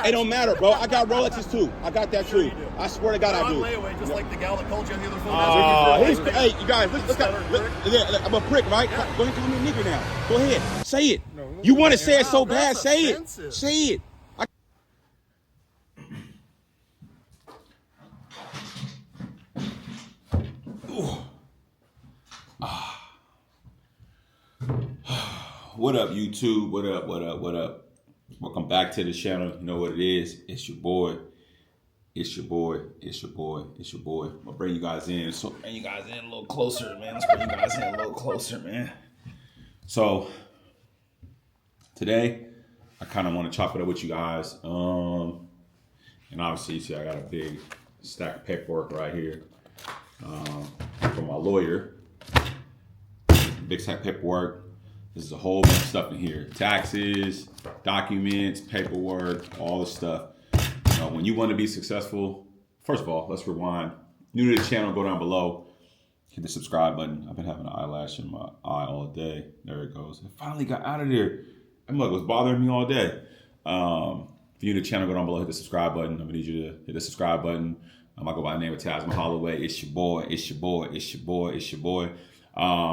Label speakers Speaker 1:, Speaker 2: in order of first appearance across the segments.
Speaker 1: It don't matter, bro. I got Rolexes too. I got that too. I swear to God, I do.
Speaker 2: Layaway, just like the gal that called you on the other phone.
Speaker 1: Hey, you guys, look, I'm a prick, right? Go ahead and call me a nigger now. Go ahead, say it. You want to say it so bad? Say it. Say it. What up, YouTube? What up? What up? What up? Welcome back to the channel. You know what it is? It's your boy. It's your boy. It's your boy. It's your boy. I'm gonna bring you guys in. So bring you guys in a little closer, man. Let's bring you guys in a little closer, man. So today, I kind of want to chop it up with you guys. And obviously, you see, I got a big stack of paperwork right here from my lawyer. Big stack of paperwork. This is a whole bunch of stuff in here. Taxes, documents, paperwork, all this stuff. You know, when you want to be successful, first of all, let's rewind. New to the channel, go down below. Hit the subscribe button. I've been having an eyelash in my eye all day. There it goes. It finally got out of there. And look, it was bothering me all day. If you're new to the channel, go down below, hit the subscribe button. I'm going to need you to hit the subscribe button. I go by the name of TASMAN HOLLOWAY. It's your boy. It's your boy. It's your boy. It's your boy.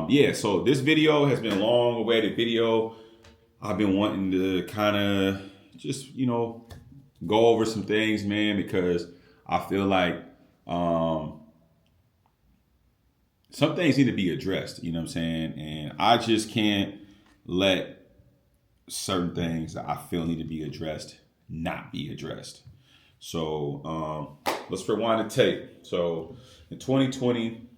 Speaker 1: Yeah, so this video has been a long awaited video. I've been wanting to kind of just, you know, go over some things, man, because I feel like some things need to be addressed, you know what I'm saying? And I just can't let certain things that I feel need to be addressed not be addressed. So let's rewind the tape. So in 2020,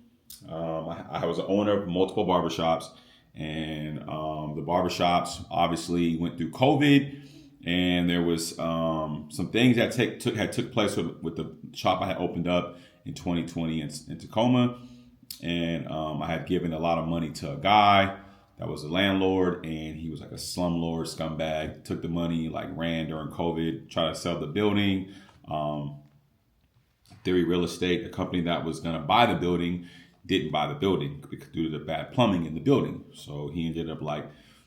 Speaker 1: I was an owner of multiple barbershops, and the barbershops obviously went through COVID, and there was some things that took place with the shop I had opened up in 2020 in Tacoma, and I had given a lot of money to a guy that was a landlord, and he was like a slumlord scumbag. Took the money, like ran during COVID, tried to sell the building. Theory Real Estate, the company that was going to buy the building, didn't buy the building due to the bad plumbing in the building. So he ended up like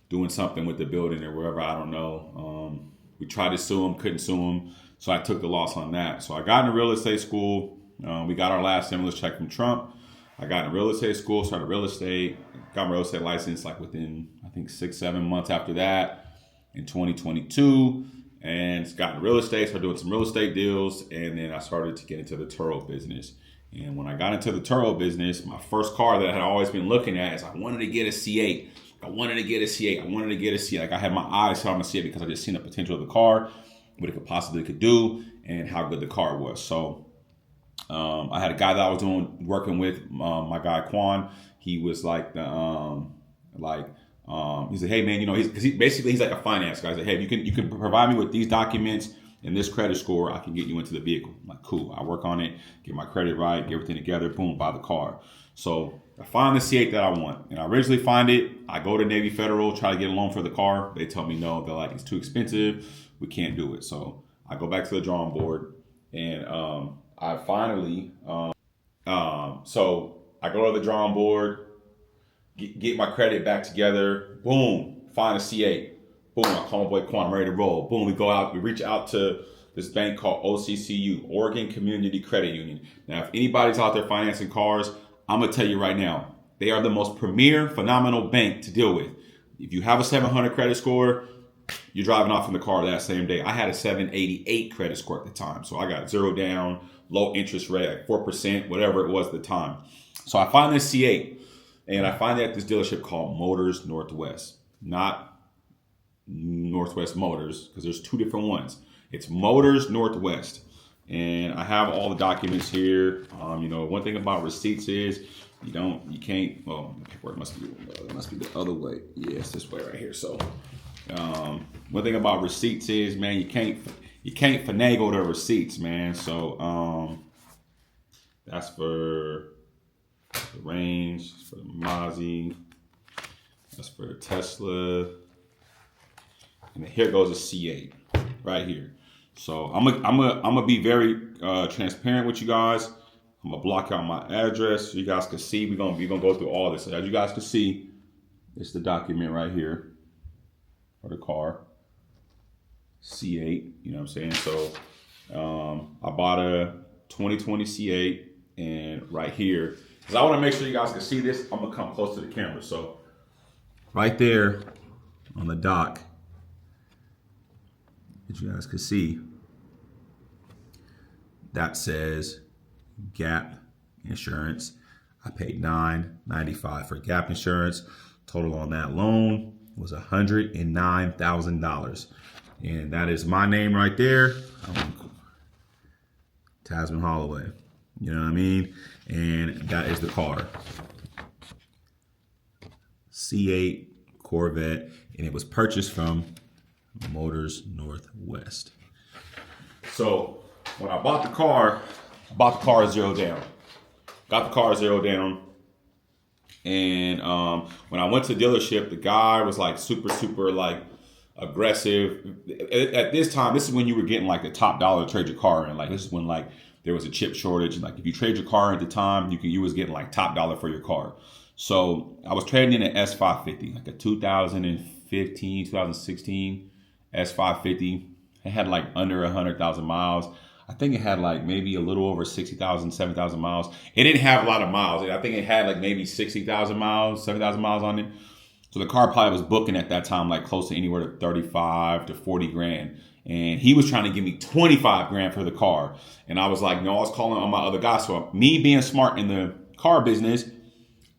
Speaker 1: doing something with the building or wherever, I don't know. We tried to sue him, couldn't sue him. So I took the loss on that. So I got into real estate school. We got our last stimulus check from Trump. I got into real estate school, started real estate, got my real estate license like within, I think 6-7 months after that in 2022. And got into real estate, started doing some real estate deals. And then I started to get into the Turo business. And when I got into the Turo business, my first car that I had always been looking at is I wanted to get a C8. I wanted to get a C8. I wanted to get a C8. Like I had my eyes set on a C8 because I just seen the potential of the car, what it could possibly do, and how good the car was. So I had a guy that I was working with, my guy Quan. He was like he said, hey man, you know, he's like a finance guy. He's like, hey, you can provide me with these documents and this credit score, I can get you into the vehicle. I'm like, cool. I work on it, get my credit right, get everything together, boom, buy the car. So I find the C8 that I want. And I originally find it. I go to Navy Federal, try to get a loan for the car. They tell me no. They're like, it's too expensive. We can't do it. So I go back to the drawing board. And I finally, so I go to the drawing board, get my credit back together. Boom, find a C8. Boom, I call my boy Quan, I'm ready to roll. Boom, we go out, we reach out to this bank called OCCU, Oregon Community Credit Union. Now, if anybody's out there financing cars, I'm gonna tell you right now, they are the most premier, phenomenal bank to deal with. If you have a 700 credit score, you're driving off in the car that same day. I had a 788 credit score at the time. So I got zero down, low interest rate, like 4%, whatever it was at the time. So I find this C8, and I find it at this dealership called Motors Northwest, not Northwest Motors, because there's two different ones. It's Motors Northwest, and I have all the documents here. You know, one thing about receipts is you can't. Well, the paperwork must be the other way. Yeah, it's this way right here. So, one thing about receipts is, man, you can't finagle the receipts, man. So, that's for the Range, that's for the Mazda, that's for the Tesla. And then here goes a C8 right here. So I'm gonna be very transparent with you guys. I'm gonna block out my address so you guys can see. We're gonna go through all this. So as you guys can see, it's the document right here for the car. C8, you know what I'm saying? So I bought a 2020 C8, and right here, because I want to make sure you guys can see this, I'm going to come close to the camera. So right there on the dock, that you guys can see, that says Gap Insurance. I paid $9.95 for Gap Insurance. Total on that loan was $109,000. And that is my name right there. TASMAN Holloway. You know what I mean? And that is the car. C8 Corvette. And it was purchased from Motors Northwest. So when I bought the car zero down. Got the car zero down. And when I went to the dealership, the guy was like super like aggressive. At this time, this is when you were getting like the top dollar to trade your car in. Like this is when like there was a chip shortage. And like if you trade your car at the time, you was getting like top dollar for your car. So I was trading in an S550, like a 2015, 2016 S550. It had like under 100,000 miles. I think it had like maybe a little over 60,000, 7,000 miles. It didn't have a lot of miles. I think it had like maybe 60,000 miles, 7,000 miles on it. So the car probably was booking at that time like close to anywhere to 35 to 40 grand. And he was trying to give me 25 grand for the car. And I was like, no, I was calling on my other guy. So me being smart in the car business,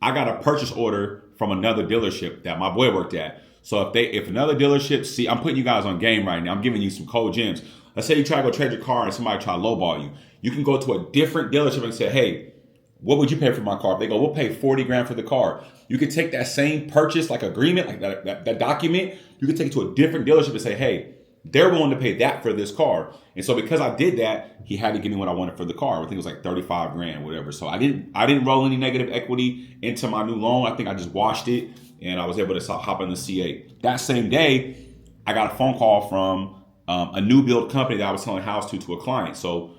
Speaker 1: I got a purchase order from another dealership that my boy worked at. So if another dealership, see, I'm putting you guys on game right now. I'm giving you some cold gems. Let's say you try to go trade your car and somebody try to lowball you. You can go to a different dealership and say, hey, what would you pay for my car? If they go, we'll pay 40 grand for the car. You can take that same purchase, like agreement, like that document, you can take it to a different dealership and say, hey, they're willing to pay that for this car. And so because I did that, he had to give me what I wanted for the car. I think it was like 35 grand, whatever. So I didn't roll any negative equity into my new loan. I think I just washed it and I was able to hop in the C8. That same day, I got a phone call from a new build company that I was selling a house to a client. So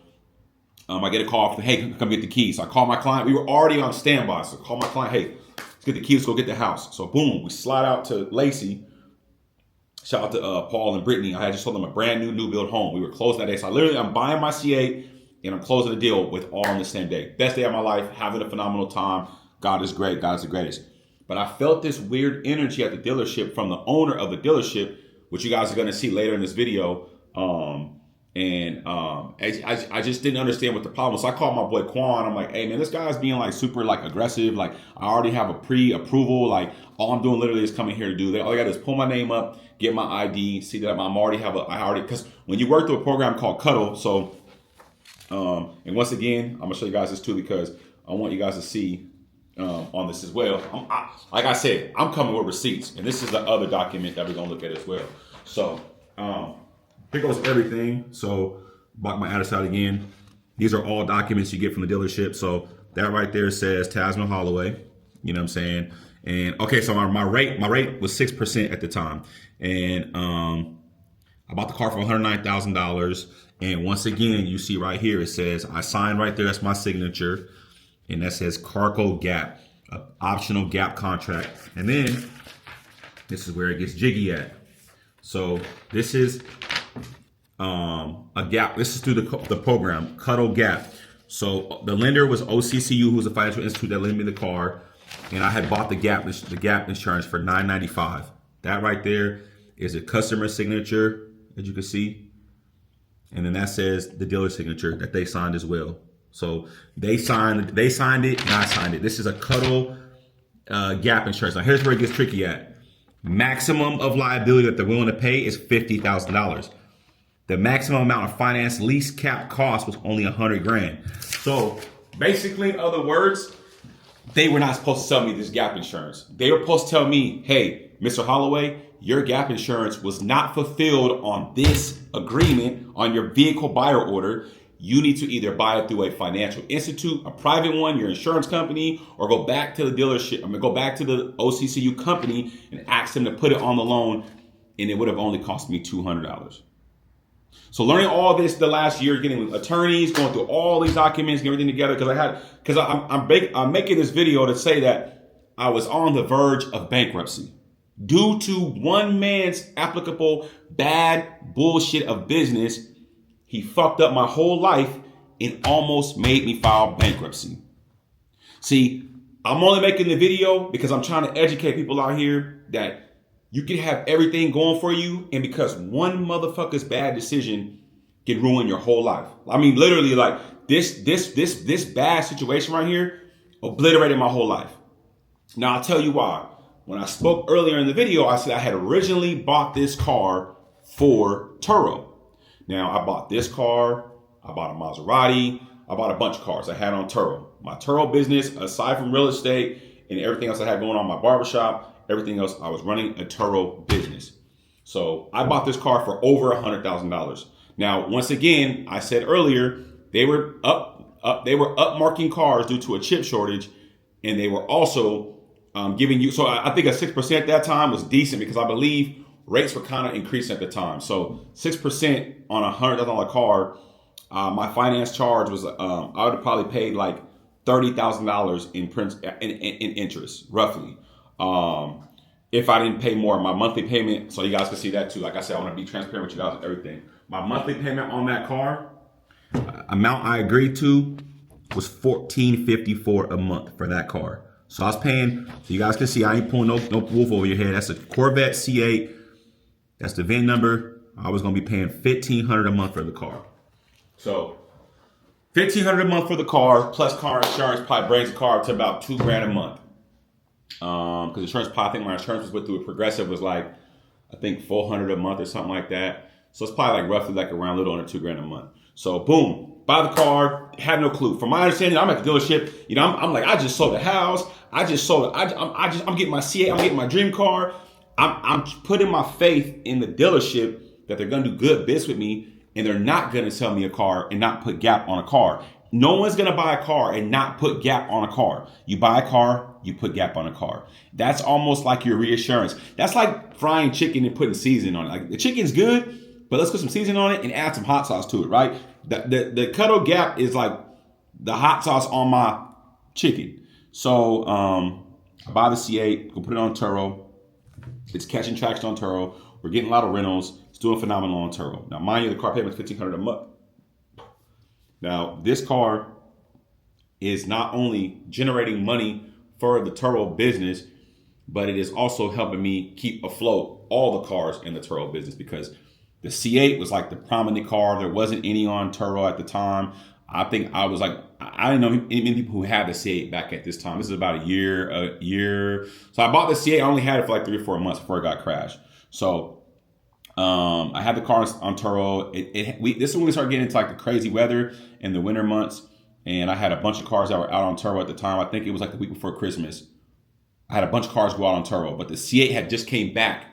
Speaker 1: I get a call from, hey, come get the keys. So I call my client. We were already on standby. So I call my client, hey, let's get the keys, let's go get the house. So boom, we slide out to Lacey. Shout out to Paul and Brittany. I had just sold them a brand new build home. We were closing that day. So I'm buying my C8 and I'm closing the deal with all on the same day. Best day of my life, having a phenomenal time. God is great. God is the greatest. But I felt this weird energy at the dealership from the owner of the dealership, which you guys are going to see later in this video. I just didn't understand what the problem was. So I called my boy Quan. I'm like, hey man, this guy's being like super like aggressive. Like I already have a pre-approval. Like all I'm doing literally is coming here to do. All I got to do is pull my name up, get my ID, see that because when you work through a program called Cuddle. So, and once again, I'm gonna show you guys this too because I want you guys to see on this as well. Like I said, I'm coming with receipts, and this is the other document that we're gonna look at as well. So, here goes everything. So, back my address out again. These are all documents you get from the dealership. So that right there says TASMAN Holloway. You know what I'm saying? And okay, so my rate was 6% at the time, and I bought the car for $109,000. And once again, you see right here it says I signed right there. That's my signature. And that says Carco Gap, optional Gap contract. And then this is where it gets jiggy at. So this is a Gap. This is through the program, Cuddle Gap. So the lender was OCCU, who's a financial institute that lent me the car. And I had bought the Gap insurance for $9.95. That right there is a customer signature, as you can see. And then that says the dealer signature that they signed as well. So they signed it and I signed it. This is a Cuddle Gap insurance. Now here's where it gets tricky at. Maximum of liability that they're willing to pay is $50,000. The maximum amount of finance lease cap cost was only 100 grand. So basically, in other words, they were not supposed to sell me this Gap insurance. They were supposed to tell me, hey, Mr. Holloway, your Gap insurance was not fulfilled on this agreement on your vehicle buyer order. You need to either buy it through a financial institute, a private one, your insurance company, or go back to the dealership. Go back to the OCCU company and ask them to put it on the loan, and it would have only cost me $200. So learning all this the last year, getting attorneys, going through all these documents, getting everything together, I'm making this video to say that I was on the verge of bankruptcy. Due to one man's applicable bad bullshit of business, he fucked up my whole life and almost made me file bankruptcy. See, I'm only making the video because I'm trying to educate people out here that you can have everything going for you, and because one motherfucker's bad decision can ruin your whole life. I mean, literally, like this bad situation right here obliterated my whole life. Now, I'll tell you why. When I spoke earlier in the video, I said I had originally bought this car for Turo. Now, I bought this car, I bought a Maserati, I bought a bunch of cars I had on Turo. My Turo business, aside from real estate and everything else I had going on in my barbershop, everything else, I was running a Turo business. So I bought this car for over $100,000. Now, once again, I said earlier, they were upmarking cars due to a chip shortage, and they were also giving you, so I think a 6% at that time was decent because I believe rates were kind of increasing at the time. So 6% on a $100,000 car, my finance charge was, I would have probably paid like $30,000 in interest, roughly. If I didn't pay more, my monthly payment, so you guys can see that too. Like I said, I want to be transparent with you guys and everything. My monthly payment on that car, amount I agreed to, was $1,454 a month for that car. So I was paying, so you guys can see I ain't pulling no wolf over your head. That's a Corvette C8. That's the VIN number. I was gonna be paying $1,500 a month for the car. So $1,500 a month for the car plus car insurance probably brings the car up to about $2,000 a month. Because insurance, I think my insurance was with through a Progressive was like, I think $400 a month or something like that. So it's probably like roughly like around a little under $2,000 a month. So boom, buy the car, had no clue. From my understanding, I'm at the dealership. You know, I'm like, I just sold the house. I'm getting my C8. I'm getting my dream car. I'm putting my faith in the dealership that they're gonna do good business with me, and they're not gonna sell me a car and not put Gap on a car. No one's gonna buy a car and not put Gap on a car. You buy a car, you put Gap on a car. That's almost like your reassurance. That's like frying chicken and putting seasoning on it. Like the chicken's good, but let's put some seasoning on it and add some hot sauce to it, right? The Cuddle Gap is like the hot sauce on my chicken. So I buy the C8, go put it on Turo. It's catching traction on Turo. We're getting a lot of rentals. It's doing phenomenal on Turo. Now, mind you, the car payment is $1,500 a month. Now, this car is not only generating money for the Turo business, but it is also helping me keep afloat all the cars in the Turo business, because the C8 was like the prominent car. There wasn't any on Turo at the time. I think I was like, I didn't know many people who had the C8 back at this time. This is about a year. So I bought the C8. I only had it for like 3 or 4 months before it got crashed. So I had the car on Turo. This is when we started getting into like the crazy weather in the winter months. And I had a bunch of cars that were out on Turo at the time. I think it was like the week before Christmas. I had a bunch of cars go out on Turo, but the C8 had just came back.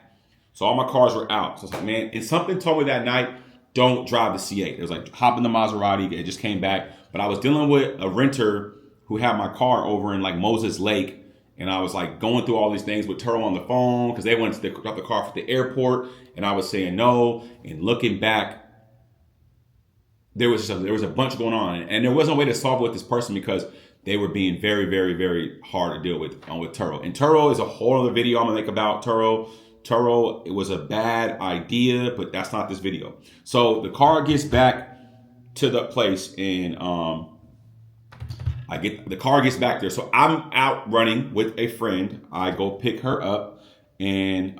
Speaker 1: So all my cars were out. So I was like, man, and something told me that night, don't drive the C8. It was like, hop in the Maserati. It just came back. But I was dealing with a renter who had my car over in like Moses Lake. And I was like going through all these things with Turo on the phone because they wanted to drop the car at the airport. And I was saying no. And looking back, there was a bunch going on. And there wasn't a way to solve it with this person because they were being very, very, very hard to deal with Turo. And Turo is a whole other video I'm going to make about Turo. Turo, it was a bad idea, but that's not this video. So the car gets back to the place, and the car gets back there. So I'm out running with a friend. I go pick her up, and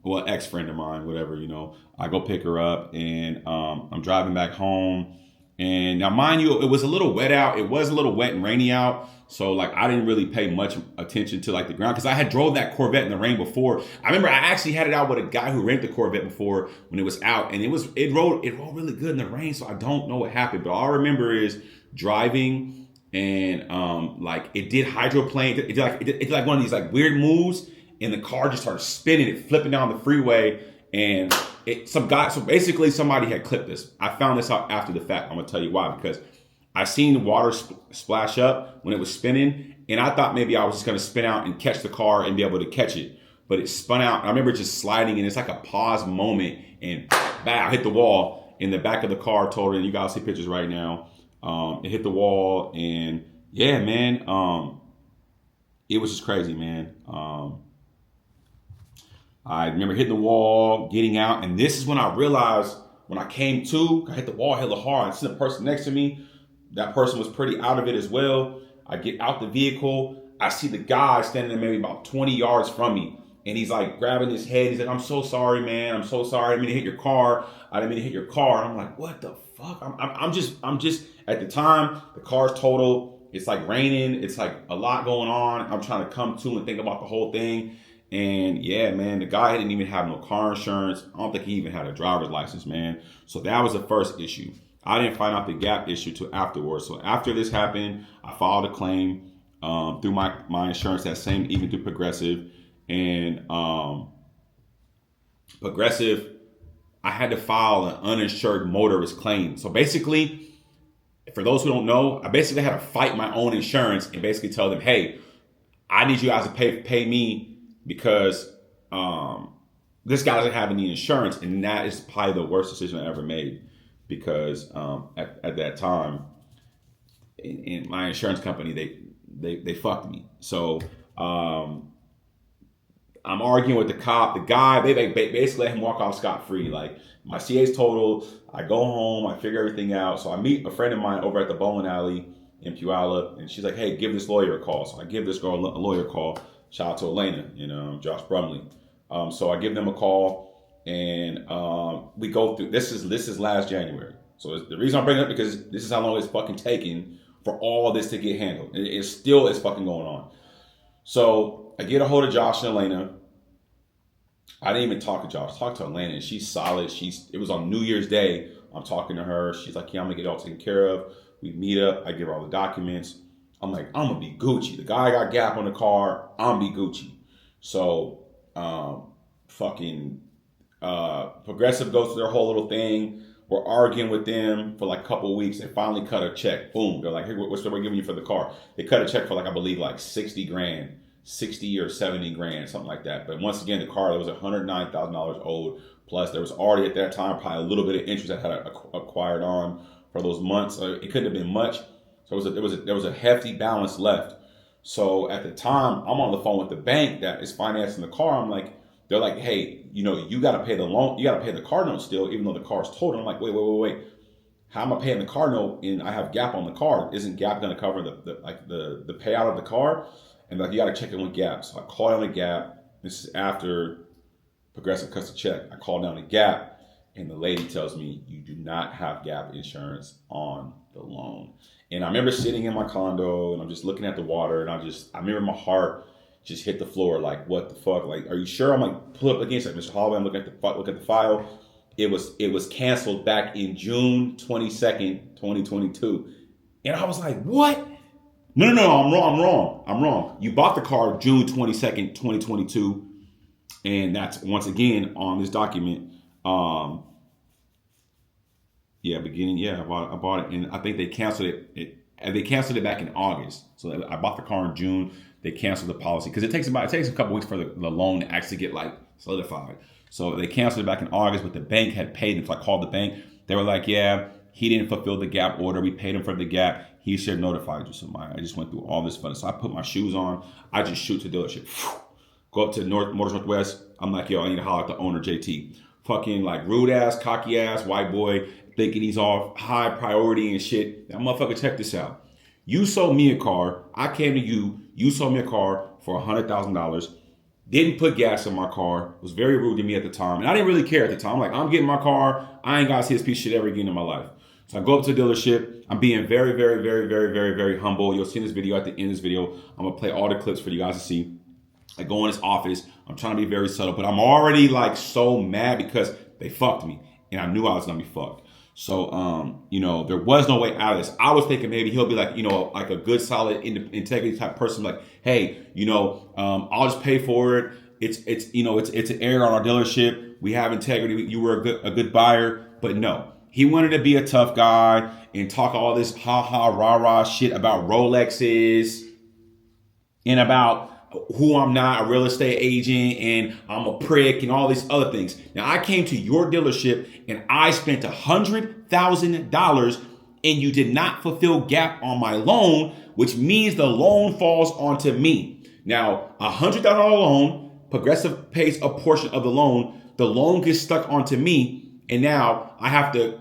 Speaker 1: ex-friend of mine, whatever, you know. I go pick her up, and I'm driving back home. And now, mind you, it was a little wet out. It was a little wet and rainy out. So like I didn't really pay much attention to like the ground because I had drove that Corvette in the rain before. I remember I actually had it out with a guy who rented the Corvette before when it was out, and it rolled really good in the rain. So I don't know what happened, but all I remember is driving and like it did hydroplane. It did like one of these like weird moves, and the car just started spinning, it flipping down the freeway, and so basically somebody had clipped this. I found this out after the fact. I'm gonna tell you why, because I seen the water splash up when it was spinning, and I thought maybe I was just going to spin out and catch the car and be able to catch it. But it spun out. I remember just sliding, and it's like a pause moment, and bam, I hit the wall in the back of the car. Told her, you guys see pictures right now. It hit the wall, and yeah, man, it was just crazy, man. I remember hitting the wall, getting out, and this is when I realized when I came to, I hit the wall hella hard. I see the person next to me. That person was pretty out of it as well. I get out the vehicle. I see the guy standing there maybe about 20 yards from me. And he's like grabbing his head. He's like, I'm so sorry, man. I'm so sorry. I didn't mean to hit your car. I didn't mean to hit your car. And I'm like, what the fuck? I'm just, at the time, the car's totaled. It's like raining. It's like a lot going on. I'm trying to come to and think about the whole thing. And yeah, man, the guy didn't even have no car insurance. I don't think he even had a driver's license, man. So that was the first issue. I didn't find out the gap issue till afterwards. So after this happened, I filed a claim through my insurance, that same, even through Progressive. And Progressive, I had to file an uninsured motorist claim. So basically, for those who don't know, I basically had to fight my own insurance and basically tell them, hey, I need you guys to pay me because this guy doesn't have any insurance. And that is probably the worst decision I ever made because at that time, in my insurance company, they fucked me. So I'm arguing with the cop. The guy, they basically let him walk off scot-free. Like, my CA's total. I go home. I figure everything out. So I meet a friend of mine over at the bowling alley in Puyallup. And she's like, hey, give this lawyer a call. So I give this girl a lawyer call. Shout out to Elena and Josh Brumley. So I give them a call. And we go through. This is last January. So the reason I'm bringing it up because this is how long it's fucking taken for all this to get handled. It still is fucking going on. So I get a hold of Josh and Elena. I didn't even talk to Josh. I talked to Elena, and she's solid. It was on New Year's Day. I'm talking to her. She's like, yeah, I'm going to get it all taken care of. We meet up. I give her all the documents. I'm like, I'm going to be Gucci. The guy got Gap on the car. I'm going to be Gucci. So Progressive goes through their whole little thing. We're arguing with them for like a couple of weeks. They finally cut a check. Boom. They're like, hey, what's what we're giving you for the car? They cut a check for like, I believe like 60 grand. 60 or 70 grand, something like that. But once again, the car, there was $109,000 owed. Plus, there was already at that time probably a little bit of interest that had acquired on for those months. It couldn't have been much. So there was a hefty balance left. So at the time, I'm on the phone with the bank that is financing the car. I'm like, they're like, hey, you got to pay the loan. You got to pay the car note still, even though the car's totaled. I'm like, wait. How am I paying the car note? And I have Gap on the car. Isn't Gap going to cover the payout of the car? And like, you got to check in with Gap. So I called down to Gap. This is after Progressive cuts the check. I called down to Gap, and the lady tells me, you do not have Gap insurance on the loan. And I remember sitting in my condo, and I'm just looking at the water, and I remember my heart just hit the floor. Like, what the fuck? Like, are you sure? I'm like, pull up against it. Mr. Holloway, I'm looking at the file. It was canceled back in June 22nd, 2022. And I was like, what? No, I'm wrong. You bought the car June 22nd, 2022. And that's, once again, on this document. I bought it. And I think they canceled it. They canceled it back in August. So I bought the car in June. They canceled the policy. Because it takes a couple weeks for the loan to actually get, like, solidified. So they canceled it back in August, but the bank had paid him. So I called the bank. They were like, yeah, he didn't fulfill the Gap order. We paid him for the Gap. He should have notified you. So I just went through all this fun. So I put my shoes on. I just shoot to the dealership. Go up to Motors Northwest. I'm like, yo, I need to holler at the owner, JT. Fucking like rude ass, cocky ass, white boy, thinking he's all high priority and shit. That motherfucker, check this out. You sold me a car. I came to you. You sold me a car for $100,000. Didn't put gas in my car. Was very rude to me at the time. And I didn't really care at the time. Like, I'm getting my car. I ain't got to see this piece of shit ever again in my life. So I go up to the dealership. I'm being very, very, very, very, very, very humble. You'll see in this video, at the end of this video, I'm going to play all the clips for you guys to see. I go in his office. I'm trying to be very subtle, but I'm already like so mad because they fucked me. And I knew I was going to be fucked. So, there was no way out of this. I was thinking maybe he'll be like, like a good, solid, integrity type person. Like, hey, I'll just pay for it. It's an error on our dealership. We have integrity. You were a good buyer. But no, he wanted to be a tough guy and talk all this rah shit about Rolexes and about who I'm not, a real estate agent, and I'm a prick, and all these other things. Now, I came to your dealership, and I spent $100,000, and you did not fulfill Gap on my loan, which means the loan falls onto me. Now, $100,000 loan, Progressive pays a portion of the loan. The loan gets stuck onto me. And now I have to,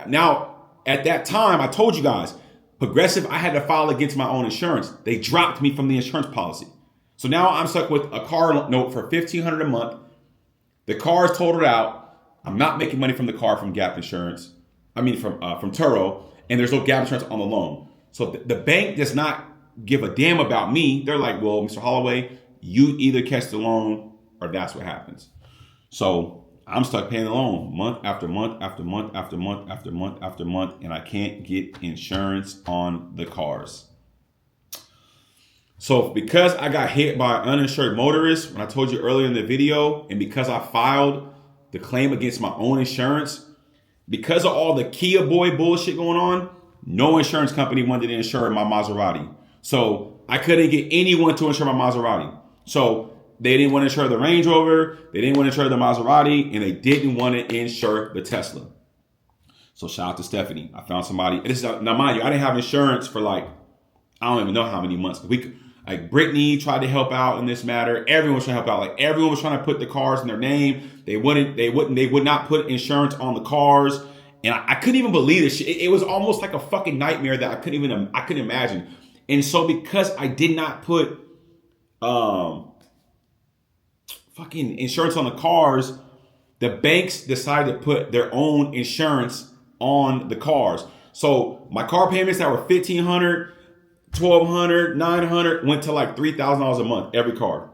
Speaker 1: at that time, I told you guys, Progressive, I had to file against my own insurance. They dropped me from the insurance policy. So now I'm stuck with a car note for $1,500 a month. The car is totaled out. I'm not making money from the car from Gap Insurance. I mean, from Turo. And there's no Gap Insurance on the loan. So the bank does not give a damn about me. They're like, well, Mr. Holloway, you either catch the loan or that's what happens. So I'm stuck paying the loan month after month after month after month after month after month, and I can't get insurance on the cars. So because I got hit by uninsured motorists, when I told you earlier in the video, and because I filed the claim against my own insurance, because of all the Kia boy bullshit going on, no insurance company wanted to insure my Maserati. So I couldn't get anyone to insure my Maserati. So they didn't want to insure the Range Rover, they didn't want to insure the Maserati, and they didn't want to insure the Tesla. So shout out to Stephanie. I found somebody. Now, mind you, I didn't have insurance for I don't even know how many months. Brittany tried to help out in this matter. Everyone was trying to help out. Everyone was trying to put the cars in their name. They would not put insurance on the cars. And I couldn't even believe this shit. It was almost like a fucking nightmare that I couldn't imagine. And so because I did not put fucking insurance on the cars, the banks decided to put their own insurance on the cars. So my car payments that were $1,500, $1,200, $900 went to like $3,000 a month every car.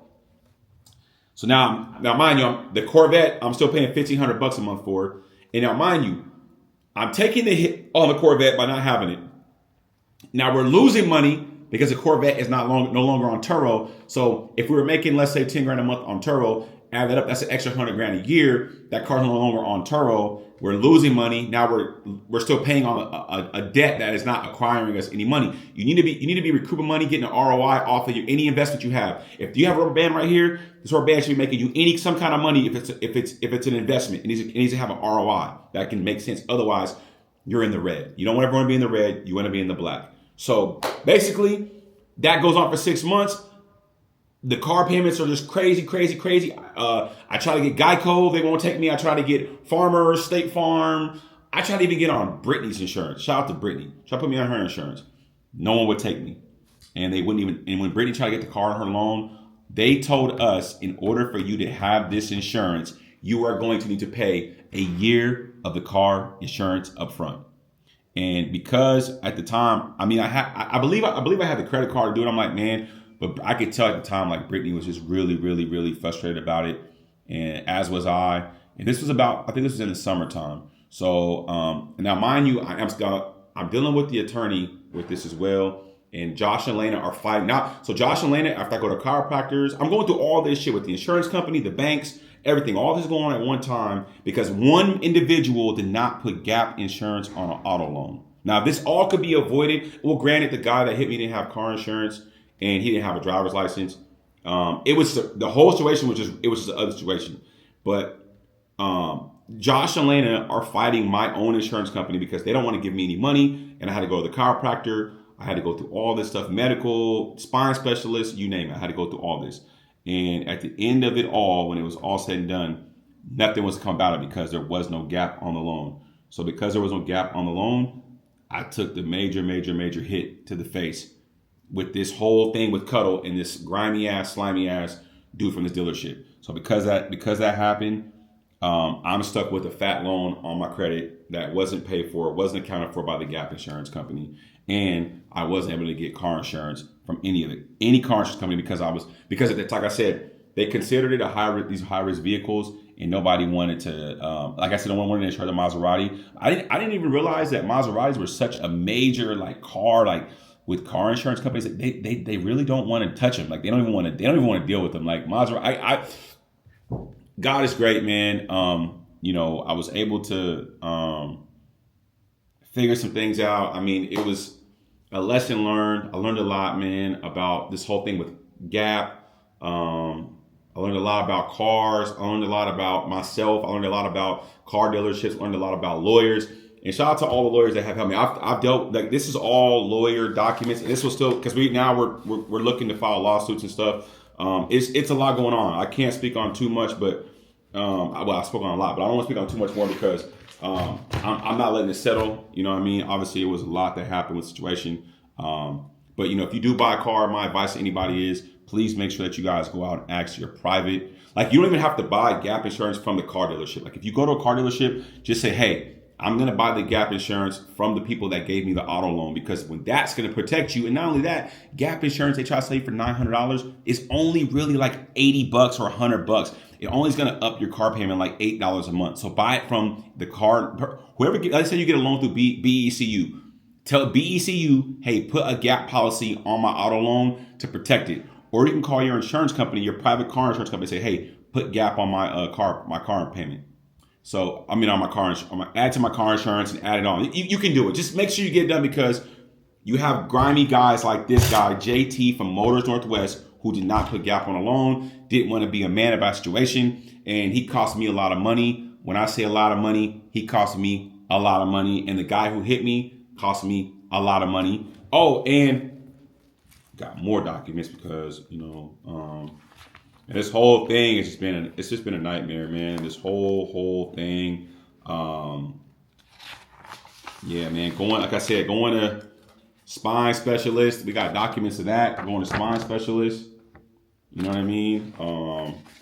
Speaker 1: So now mind you, the Corvette I'm still paying $1,500 a month for. And now mind you, I'm taking the hit on the Corvette by not having it. Now we're losing money because the Corvette is no longer on Turo. So if we were making, let's say, 10 grand a month on Turo, add that up, that's an extra 100 grand a year. That car's no longer on Turo. We're losing money. Now we're still paying on a debt that is not acquiring us any money. You need to be recouping money, getting an ROI off of any investment you have. If you have a rubber band right here, this rubber band should be making you some kind of money if it's an investment. It needs to have an ROI that can make sense. Otherwise, you're in the red. You don't ever want to be in the red. You want to be in the black. So basically, that goes on for 6 months. The car payments are just crazy, crazy, crazy. I try to get Geico. They won't take me. I try to get Farmers, State Farm. I try to even get on Brittany's insurance. Shout out to Brittany. Try to put me on her insurance. No one would take me. And they wouldn't even. And when Brittany tried to get the car on her loan, they told us in order for you to have this insurance, you are going to need to pay a year of the car insurance up front. And because at the time, I mean, I believe I had the credit card to do it. I'm like, man, but I could tell at the time, like Brittany was just really, really, really frustrated about it. And as was I. And this was I think this was in the summertime. So now mind you, I'm dealing with the attorney with this as well. And Josh and Lena are fighting now. So Josh and Lena, after I go to chiropractors, I'm going through all this shit with the insurance company, the banks, everything. All this going on at one time because one individual did not put Gap insurance on an auto loan. Now, this all could be avoided. Well, granted, the guy that hit me didn't have car insurance and he didn't have a driver's license. It was the whole situation was just the other situation. But Josh and Lena are fighting my own insurance company because they don't want to give me any money. And I had to go to the chiropractor. I had to go through all this stuff, medical, spine specialist, you name it. I had to go through all this. And at the end of it all, when it was all said and done, nothing was come about it because there was no gap on the loan. So because there was no gap on the loan, I took the major, major, major hit to the face with this whole thing with Cuddle and this grimy ass, slimy ass dude from this dealership. So because that happened, I'm stuck with a fat loan on my credit that wasn't paid for, wasn't accounted for by the Gap insurance company. And I wasn't able to get car insurance from any car insurance company because like I said, they considered it these high risk vehicles, and nobody wanted to. Like I said, no one wanted to insure the Maserati. I didn't even realize that Maseratis were such a major car with car insurance companies. They really don't want to touch them. Like they don't even want to deal with them. Like Maserati, God is great, man. I was able to figure some things out. I mean, it was a lesson learned. I learned a lot, man, about this whole thing with Gap. I learned a lot about cars. I learned a lot about myself. I learned a lot about car dealerships. I learned a lot about lawyers. And shout out to all the lawyers that have helped me. I've dealt, this is all lawyer documents. And this was still, because we're looking to file lawsuits and stuff it's a lot going on. I can't speak on too much, but I spoke on a lot, but I don't want to speak on too much more because I'm not letting it settle. You know what I mean? Obviously, it was a lot that happened with the situation. But if you do buy a car, my advice to anybody is please make sure that you guys go out and ask your private. Like, you don't even have to buy gap insurance from the car dealership. Like, if you go to a car dealership, just say, hey, I'm going to buy the gap insurance from the people that gave me the auto loan, because when that's going to protect you. And not only that, gap insurance, they try to sell you for $900. Is only really like $80 or $100. It only is going to up your car payment like $8 a month. So buy it from the car, whoever, let's say you get a loan through BECU. Tell BECU, hey, put a gap policy on my auto loan to protect it. Or you can call your insurance company, your private car insurance company, and say, hey, put gap on my car payment. So, on my car insurance, add to my car insurance and add it on. You can do it. Just make sure you get it done, because you have grimy guys like this guy, JT from Motors Northwest, who did not put gap on a loan, didn't want to be a man about the situation, and he cost me a lot of money. When I say a lot of money, he cost me a lot of money, and the guy who hit me cost me a lot of money. Oh, and got more documents because, and this whole thing has just been a nightmare, man. This whole thing. Yeah, man. Going to spine specialist. We got documents of that. Going to spine specialist. You know what I mean?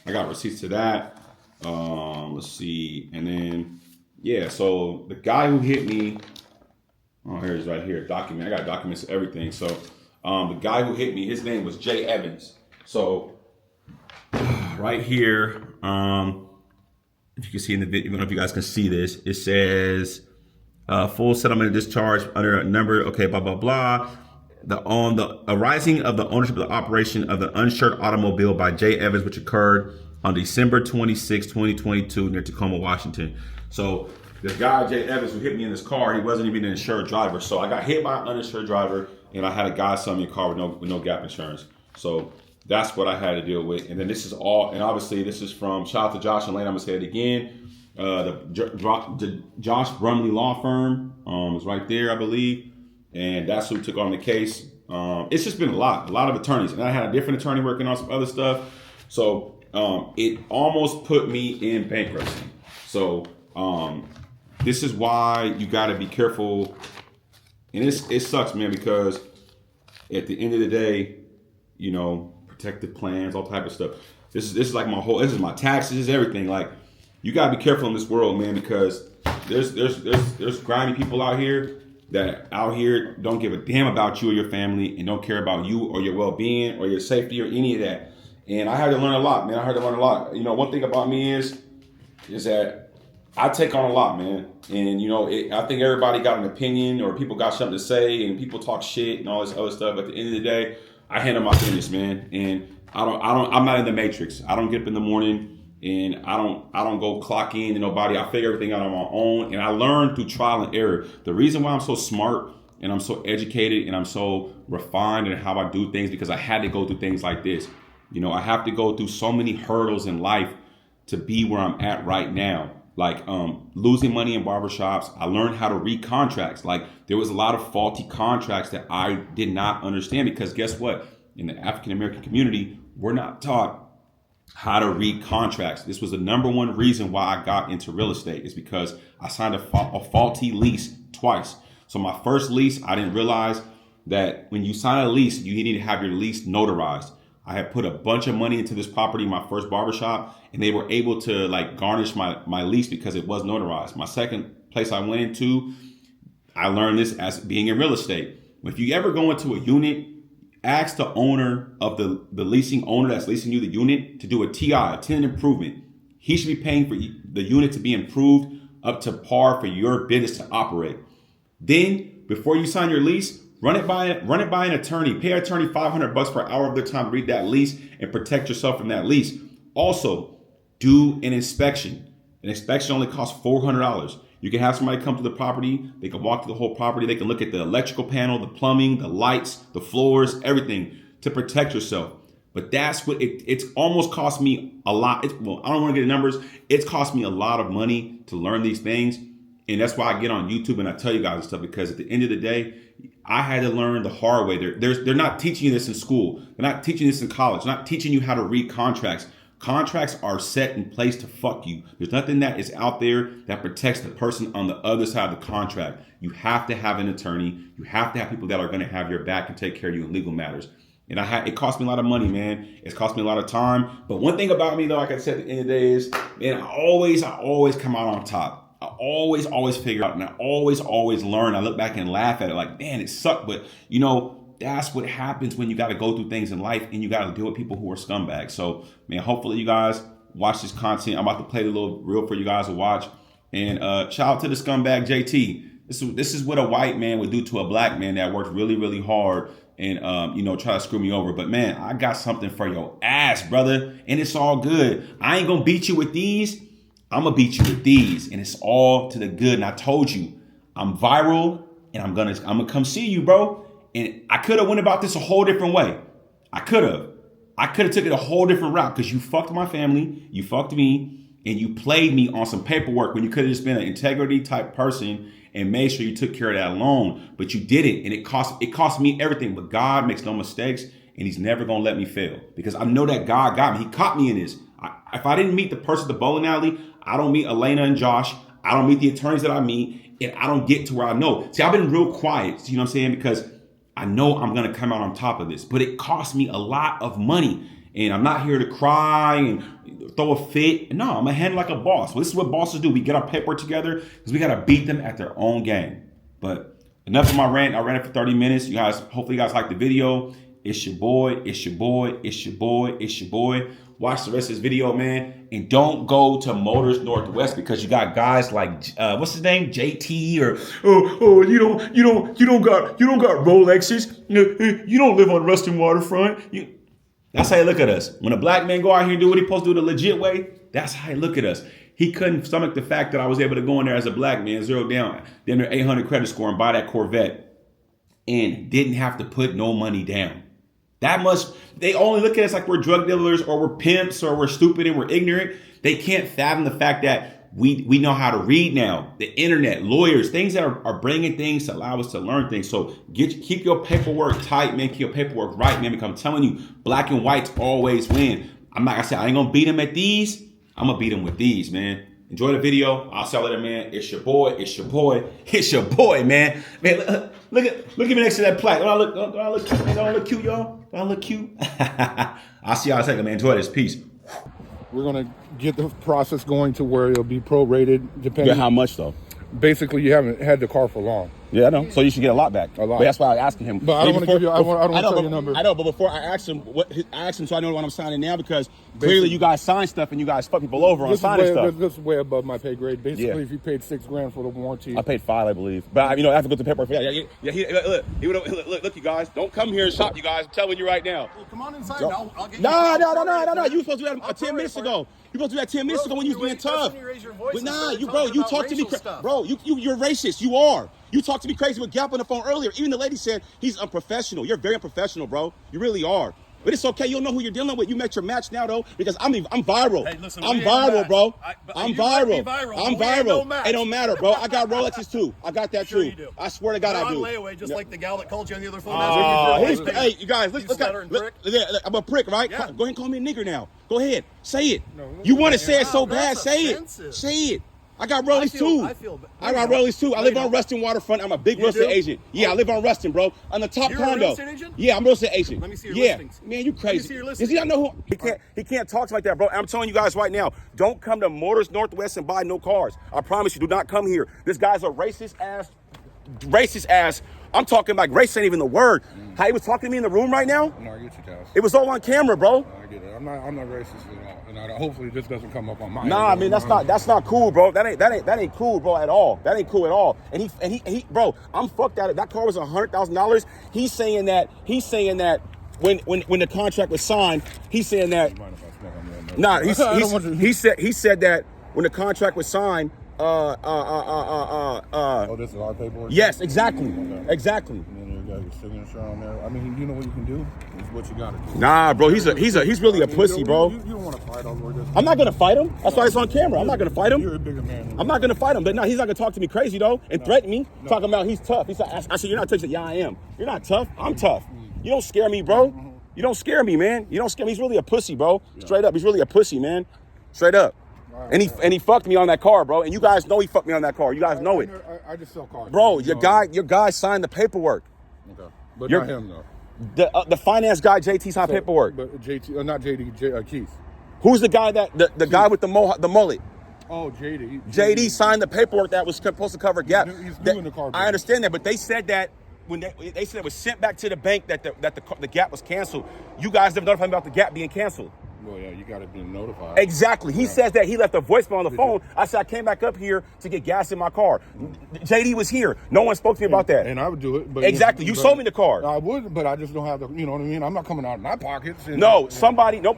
Speaker 1: I got receipts to that. Let's see. And then, yeah, so the guy who hit me, here it is right here, document. I got documents of everything. So the guy who hit me, his name was Jay Evans. So right here, if you can see in the video, I don't know if you guys can see this, it says full settlement of discharge under a number, okay, blah, blah, blah. On the arising of the ownership of the operation of the uninsured automobile by Jay Evans, which occurred on December 26, 2022 near Tacoma, Washington. So this guy, Jay Evans, who hit me in his car, he wasn't even an insured driver. So I got hit by an uninsured driver, and I had a guy sell me a car with no gap insurance. So that's what I had to deal with. And then this is all, and obviously this is from, shout out to Josh and Lane, I'm gonna say it again. The Josh Brumley Law Firm is right there, I believe. And that's who took on the case. It's just been a lot of attorneys. And I had a different attorney working on some other stuff. So it almost put me in bankruptcy. So this is why you gotta be careful. And it sucks, man, because at the end of the day, protective plans, all type of stuff. This is like this is my taxes, everything. Like, you gotta be careful in this world, man, because there's grimy people out here that don't give a damn about you or your family and don't care about you or your well-being or your safety or any of that. And I had to learn a lot, man. One thing about me is that I take on a lot, man. And, I think everybody got an opinion, or people got something to say, and people talk shit and all this other stuff. But at the end of the day, I handle my business, man. And I'm not in the matrix. I don't get up in the morning and I don't go clock in to nobody. I figure everything out on my own, and I learn through trial and error. The reason why I'm so smart and I'm so educated and I'm so refined in how I do things, because I had to go through things like this. I have to go through so many hurdles in life to be where I'm at right now. Like losing money in barbershops. I learned how to read contracts. Like, there was a lot of faulty contracts that I did not understand, because guess what? In the African American community, we're not taught how to read contracts. This was the number one reason why I got into real estate, is because I signed a faulty lease twice. So my first lease, I didn't realize that when you sign a lease, you need to have your lease notarized. I had put a bunch of money into this property, my first barbershop, and they were able to garnish my lease because it was notarized. My second place I went into, I learned this as being in real estate. If you ever go into a unit, ask the owner of the leasing owner that's leasing you the unit to do a TI, a tenant improvement. He should be paying for the unit to be improved up to par for your business to operate. Then, before you sign your lease, run it by an attorney. Pay an attorney $500 per hour of their time to read that lease and protect yourself from that lease. Also, do an inspection. An inspection only costs $400. You can have somebody come to the property. They can walk through the whole property. They can look at the electrical panel, the plumbing, the lights, the floors, everything to protect yourself. But that's what it's almost cost me a lot. I don't want to get the numbers. It's cost me a lot of money to learn these things. And that's why I get on YouTube and I tell you guys this stuff, because at the end of the day, I had to learn the hard way. They're not teaching you this in school. They're not teaching you this in college. They're not teaching you how to read contracts. Contracts are set in place to fuck you. There's nothing that is out there that protects the person on the other side of the contract. You have to have an attorney. You have to have people that are going to have your back and take care of you in legal matters. And it cost me a lot of money, man. It's cost me a lot of time. But one thing about me, though, like I said, at the end of the day is, man, I always come out on top. I always figure out, and I always learn. I look back and laugh at it like, man, it sucked. But, you know, that's what happens when you got to go through things in life and you got to deal with people who are scumbags. So, man, hopefully you guys watch this content. I'm about to play the little reel for you guys to watch. And shout out to the scumbag JT. This is what a white man would do to a black man that worked really, really hard and, you know, try to screw me over. But, man, I got something for your ass, brother. And it's all good. I ain't going to beat you with these. I'm going to beat you with these. And it's all to the good. And I told you, I'm viral and I'm going to come see you, bro. And I could have went about this a whole different way. I could have took it a whole different route, because you fucked my family, you fucked me, and you played me on some paperwork when you could have just been an integrity type person and made sure you took care of that loan. But you did it, and it cost me everything. But God makes no mistakes, and he's never going to let me fail, because I know that God got me. He caught me in this. If I didn't meet the person at the bowling alley, I don't meet Elena and Josh. I don't meet the attorneys that I meet, and I don't get to where I know. See, I've been real quiet, you know what I'm saying? Because I know I'm going to come out on top of this, but it cost me a lot of money, and I'm not here to cry and throw a fit. No, I'm going to handle like a boss. Well, this is what bosses do. We get our paperwork together because we got to beat them at their own game. But enough of my rant. I ran it for 30 minutes. You guys, hopefully you guys like the video. It's your boy. It's your boy. It's your boy. It's your boy. Watch the rest of this video, man. And don't go to Motors Northwest, because you got guys like what's his name, JT, or you don't got Rolexes. You don't live on Ruston Waterfront. That's how you look at us. When a black man go out here and do what he supposed to do the legit way, that's how he look at us. He couldn't stomach the fact that I was able to go in there as a black man, zero down, then their 800 credit score, and buy that Corvette, and didn't have to put no money down. That much, they only look at us like we're drug dealers or we're pimps or we're stupid and we're ignorant. They can't fathom the fact that we know how to read now. The internet, lawyers, things that are bringing things to allow us to learn things. So keep your paperwork tight, man. Keep your paperwork right, man. Because I'm telling you, black and whites always win. I'm not gonna say I ain't gonna beat them at these. I'm gonna beat them with these, man. Enjoy the video. I'll see you later, man. It's your boy. It's your boy. It's your boy, man. Man, look at me next to that plaque. Don't I look cute, man? Don't I look cute, y'all? Don't I look cute? I'll see y'all in a second, man. Enjoy this. Peace.
Speaker 3: We're going to get the process going to where it'll be prorated, depending.
Speaker 4: Yeah, how much though?
Speaker 3: Basically, you haven't had the car for long.
Speaker 4: Yeah, I know. So you should get a lot back.
Speaker 3: A lot.
Speaker 4: But that's why I was asking him.
Speaker 3: But I don't want to give you. I don't want to tell you a number.
Speaker 4: I know, but before I asked him, I asked him so I know what I'm signing now, because clearly you guys sign stuff and you guys fuck people over on signing stuff.
Speaker 3: This is way above my pay grade. Basically, if you paid $6,000 for the warranty,
Speaker 4: I paid $5,000, I believe. But I have to go to the paperwork for that. Look, you guys, don't come here and shop, you guys. I'm telling you right now.
Speaker 2: Well, come on inside. I'll get you.
Speaker 4: No. You were supposed to do that 10 minutes ago. You were supposed to do that 10 minutes ago when you was being tough. But nah, you talk to me, bro. You're racist. You are. You talked to me crazy with Gap on the phone earlier. Even the lady said he's unprofessional. You're very unprofessional, bro. You really are. But it's okay. You don't know who you're dealing with. You met your match now, though, because I'm viral.
Speaker 2: Hey, listen,
Speaker 4: I'm viral, bro. I'm viral.
Speaker 2: I'm viral.
Speaker 4: It don't matter, bro. I got Rolexes too. I got that
Speaker 2: Sure
Speaker 4: too.
Speaker 2: you do.
Speaker 4: I swear to God, I do.
Speaker 2: On layaway, just like the gal that called you on the other phone.
Speaker 4: Hey, you guys, look. I'm a prick, right?
Speaker 2: Yeah.
Speaker 4: Go ahead and call me a nigger now. Go ahead. Say it.
Speaker 3: No,
Speaker 4: You want to say it so
Speaker 2: that's
Speaker 4: bad. Say
Speaker 2: offensive.
Speaker 4: it. Say it. I got Rollies too.
Speaker 2: I
Speaker 4: got Rollies too. I live on Ruston Waterfront. I'm a big real estate agent. Yeah, I live on Ruston, bro. On the top
Speaker 2: You're a
Speaker 4: condo.
Speaker 2: real estate agent?
Speaker 4: Yeah, I'm a real estate agent.
Speaker 2: Let me see your
Speaker 4: yeah.
Speaker 2: listings.
Speaker 4: Man, you crazy.
Speaker 2: Let me see your listings.
Speaker 4: Does he not know who? He can't talk like that, bro. I'm telling you guys right now, don't come to Motors Northwest and buy no cars. I promise you, do not come here. This guy's a racist ass. I'm talking like race ain't even the word. How he was talking to me in the room right now?
Speaker 3: No, I get you, Taz.
Speaker 4: It was all on camera, bro.
Speaker 3: No, I get it. I'm not racist at all, and hopefully this doesn't come up on my.
Speaker 4: Nah, I mean that's not cool, bro. That ain't cool, bro, at all. That ain't cool at all. And he, bro, I'm fucked out of that car was $100,000. He's saying that when the contract was signed, he's saying that. Nah, he said that when the contract was signed.
Speaker 3: Oh, this is our paperwork?
Speaker 4: Yes, exactly.
Speaker 3: Okay.
Speaker 4: Exactly.
Speaker 3: your signature on there. I mean, you know what you can do? It's what you gotta do.
Speaker 4: Nah, bro, he's really a pussy, bro.
Speaker 3: You don't want to fight over this.
Speaker 4: I'm not gonna fight him. That's why it's on camera. I'm not gonna fight him.
Speaker 3: You're a bigger man.
Speaker 4: I'm not gonna fight him. But no, he's not gonna talk to me crazy though and threaten me. Talking about he's tough. He said, I said, you're not tough. He said, yeah, I am. You're not tough. I'm tough. You don't scare me, bro. You don't scare me, man. You don't scare me. He's really a pussy, bro. Straight up, he's really a pussy, man. Straight up. And he fucked me on that car, bro. And you guys know he fucked me on that car. You guys know it.
Speaker 3: I just sell cars.
Speaker 4: Bro, your guy signed the paperwork.
Speaker 3: Okay. But not him though.
Speaker 4: The finance guy, JT, signed paperwork.
Speaker 3: But JT, not JD, Keith.
Speaker 4: Who's the guy the guy with the mullet?
Speaker 3: Oh, JD.
Speaker 4: JD signed the paperwork that was supposed to cover gap.
Speaker 3: He's doing the car.
Speaker 4: I understand that, but they said that when they said it was sent back to the bank that the gap was canceled. You guys never notified me about the gap being canceled.
Speaker 3: Well, yeah, you got to be notified.
Speaker 4: Exactly. He says that he left a voicemail on the phone. I said I came back up here to get gas in my car. JD was here. No one spoke to me about that.
Speaker 3: And I would do it. But
Speaker 4: exactly. You sold me the car.
Speaker 3: I would, but I just don't have the. You know what I mean? I'm not coming out of my pockets.
Speaker 4: No,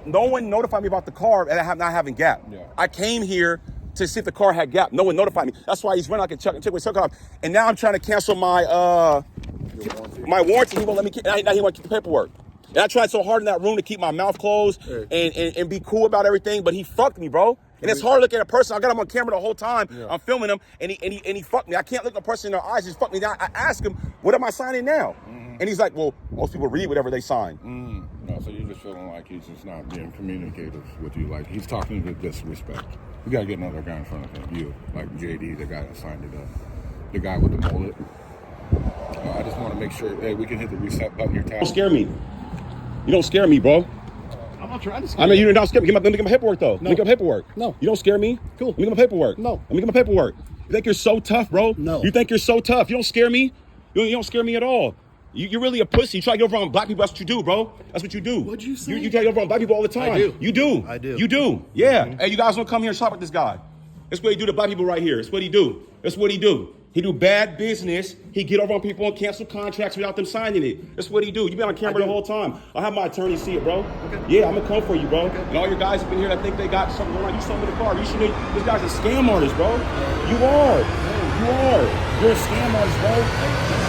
Speaker 4: no one notified me about the car and not having gap.
Speaker 3: Yeah.
Speaker 4: I came here to see if the car had gap. No one notified me. That's why he's running like a check with truck off. And now I'm trying to cancel my warranty. He won't let me. Now he won't keep the paperwork. And I tried so hard in that room to keep my mouth closed and be cool about everything, but he fucked me, bro. And it's hard to look at a person. I got him on camera the whole time. Yeah. I'm filming him, and he fucked me. I can't look a person in their eyes. He's fucked me. Now I ask him, "What am I signing now?" And he's like, "Well, most people read whatever they sign."
Speaker 3: No, so you're just feeling like he's just not being communicative with you. Like he's talking with disrespect. You gotta get another guy in front of him. You, like JD, the guy that signed it up, the guy with the mullet. I just want to make sure we can hit the reset button. Your tab.
Speaker 4: Don't scare me. You don't scare me, bro.
Speaker 2: I'm not trying to scare
Speaker 4: you. You don't scare me. Let me get my paperwork, though. No. Let me get my paperwork.
Speaker 2: No.
Speaker 4: You don't scare me? Cool. Let me get my paperwork.
Speaker 2: No.
Speaker 4: Let me get my paperwork. You think you're so tough, bro?
Speaker 2: No.
Speaker 4: You think you're so tough. You don't scare me? You don't scare me at all. You're really a pussy. You try to get over on black people. That's what you do, bro. That's what you do.
Speaker 2: What'd you say?
Speaker 4: You try to get over on black people all the time.
Speaker 2: I do.
Speaker 4: You do.
Speaker 2: I do.
Speaker 4: You do. Yeah. Hey, you guys don't come here and shop with this guy. That's what he do to black people right here. That's what he do. That's what he do. He do bad business. He get over on people and cancel contracts without them signing it. That's what he do. You been on camera the whole time. I'll have my attorney see it, bro. Okay. Yeah, I'm gonna come for you, bro. Okay. And all your guys have been here that think they got something going on. You sold me the car. You should know this guy's a scam artist, bro. You are. You are. You're a scam artist, bro.